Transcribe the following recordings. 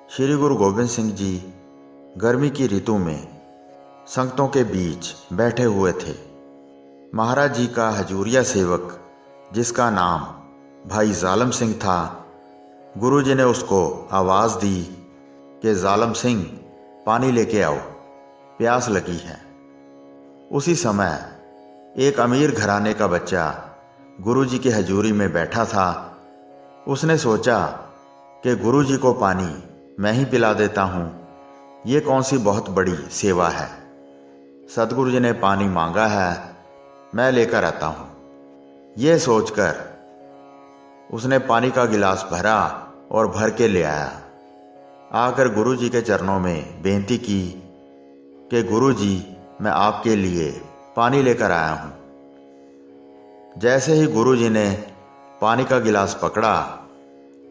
श्री गुरु गोविंद सिंह जी गर्मी की ऋतु में संगतों के बीच बैठे हुए थे। महाराज जी का हजूरिया सेवक, जिसका नाम भाई जालम सिंह था, गुरु जी ने उसको आवाज़ दी कि जालम सिंह, पानी लेके आओ, प्यास लगी है। उसी समय एक अमीर घराने का बच्चा गुरु जी की हजूरी में बैठा था। उसने सोचा कि गुरु जी को पानी मैं ही पिला देता हूँ, ये कौन सी बहुत बड़ी सेवा है। सतगुरु जी ने पानी मांगा है, मैं लेकर आता हूँ। ये सोचकर उसने पानी का गिलास भरा और भर के ले आया। आकर गुरु जी के चरणों में बेनती की कि गुरु जी, मैं आपके लिए पानी लेकर आया हूँ। जैसे ही गुरु जी ने पानी का गिलास पकड़ा,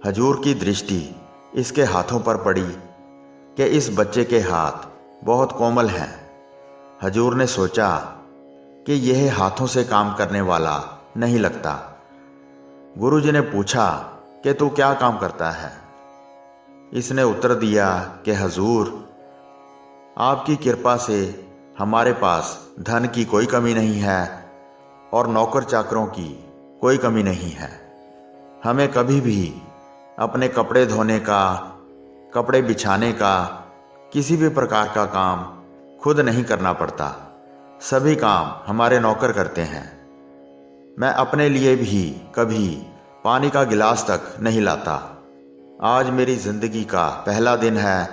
हजूर की दृष्टि इसके हाथों पर पड़ी कि इस बच्चे के हाथ बहुत कोमल हैं। हजूर ने सोचा कि यह हाथों से काम करने वाला नहीं लगता। गुरु जी ने पूछा कि तू क्या काम करता है। इसने उत्तर दिया कि हजूर, आपकी कृपा से हमारे पास धन की कोई कमी नहीं है और नौकर चाकरों की कोई कमी नहीं है। हमें कभी भी अपने कपड़े धोने का, कपड़े बिछाने का, किसी भी प्रकार का काम खुद नहीं करना पड़ता। सभी काम हमारे नौकर करते हैं। मैं अपने लिए भी कभी पानी का गिलास तक नहीं लाता। आज मेरी जिंदगी का पहला दिन है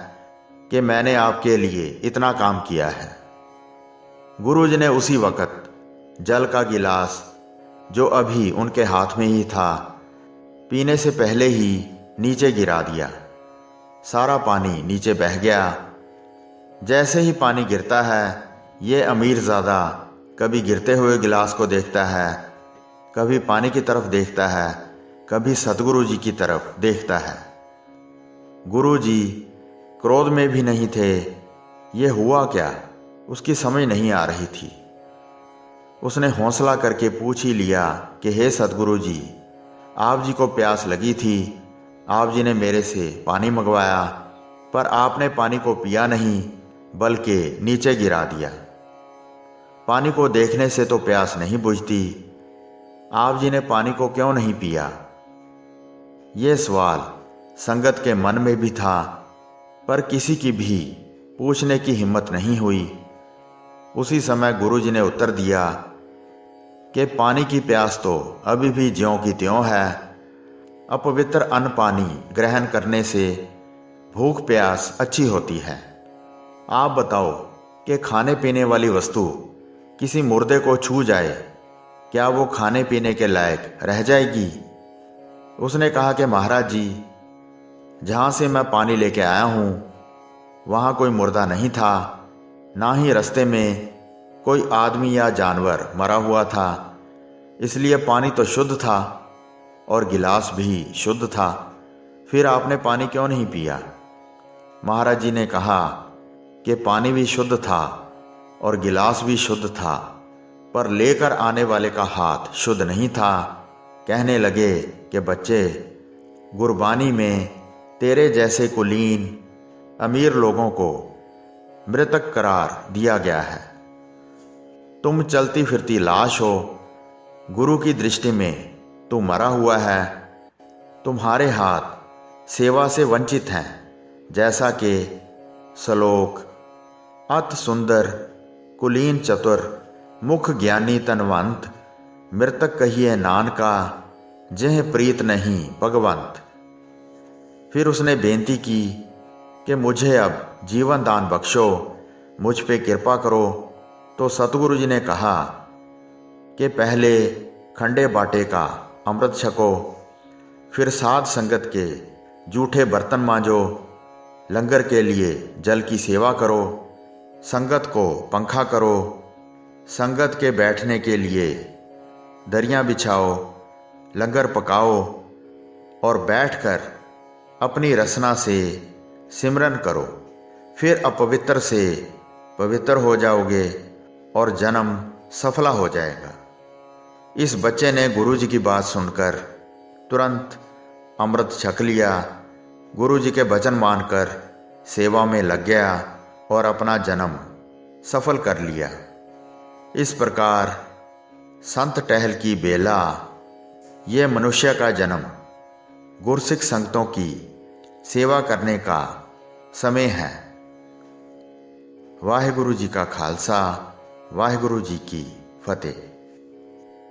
कि मैंने आपके लिए इतना काम किया है। गुरु जी ने उसी वक्त जल का गिलास, जो अभी उनके हाथ में ही था, पीने से पहले ही नीचे गिरा दिया। सारा पानी नीचे बह गया। जैसे ही पानी गिरता है, ये अमीरजादा कभी गिरते हुए गिलास को देखता है, कभी पानी की तरफ देखता है, कभी सतगुरु जी की तरफ देखता है। गुरु जी क्रोध में भी नहीं थे। ये हुआ क्या, उसकी समझ नहीं आ रही थी। उसने हौसला करके पूछ ही लिया कि हे सतगुरु जी, आप जी को प्यास लगी थी, आप जी ने मेरे से पानी मंगवाया, पर आपने पानी को पिया नहीं बल्कि नीचे गिरा दिया। पानी को देखने से तो प्यास नहीं बुझती, आप जी ने पानी को क्यों नहीं पिया? ये सवाल संगत के मन में भी था, पर किसी की भी पूछने की हिम्मत नहीं हुई। उसी समय गुरु जी ने उत्तर दिया कि पानी की प्यास तो अभी भी ज्यों की त्यों है। अपवित्र अन्न पानी ग्रहण करने से भूख प्यास अच्छी होती है। आप बताओ कि खाने पीने वाली वस्तु किसी मुर्दे को छू जाए, क्या वो खाने पीने के लायक रह जाएगी? उसने कहा कि महाराज जी, जहाँ से मैं पानी लेके आया हूँ वहाँ कोई मुर्दा नहीं था, ना ही रास्ते में कोई आदमी या जानवर मरा हुआ था, इसलिए पानी तो शुद्ध था और गिलास भी शुद्ध था। फिर आपने पानी क्यों नहीं पिया? महाराज जी ने कहा कि पानी भी शुद्ध था और गिलास भी शुद्ध था, पर लेकर आने वाले का हाथ शुद्ध नहीं था। कहने लगे कि बच्चे, गुरबानी में तेरे जैसे कुलीन अमीर लोगों को मृतक करार दिया गया है। तुम चलती फिरती लाश हो। गुरु की दृष्टि में तू मरा हुआ है। तुम्हारे हाथ सेवा से वंचित हैं, जैसा कि श्लोक, अत सुंदर कुलीन चतुर मुख ज्ञानी तनवंत, मृतक कहिए नानका जेह प्रीत नहीं भगवंत। फिर उसने बेनती की कि मुझे अब जीवन दान बख्शो, मुझ पे कृपा करो। तो सतगुरु जी ने कहा कि पहले खंडे बाटे का अमृत छको, फिर साध संगत के जूठे बर्तन मांजो, लंगर के लिए जल की सेवा करो, संगत को पंखा करो, संगत के बैठने के लिए दरियां बिछाओ, लंगर पकाओ और बैठकर अपनी रसना से सिमरन करो। फिर अपवित्र से पवित्र हो जाओगे और जन्म सफला हो जाएगा। इस बच्चे ने गुरु जी की बात सुनकर तुरंत अमृत छक लिया गुरु जी के वचन मानकर सेवा में लग गया और अपना जन्म सफल कर लिया। इस प्रकार संत टहल की बेला, ये मनुष्य का जन्म गुरसिख संगतों की सेवा करने का समय है। वाहिगुरु जी का खालसा, वाहिगुरु जी की फतेह।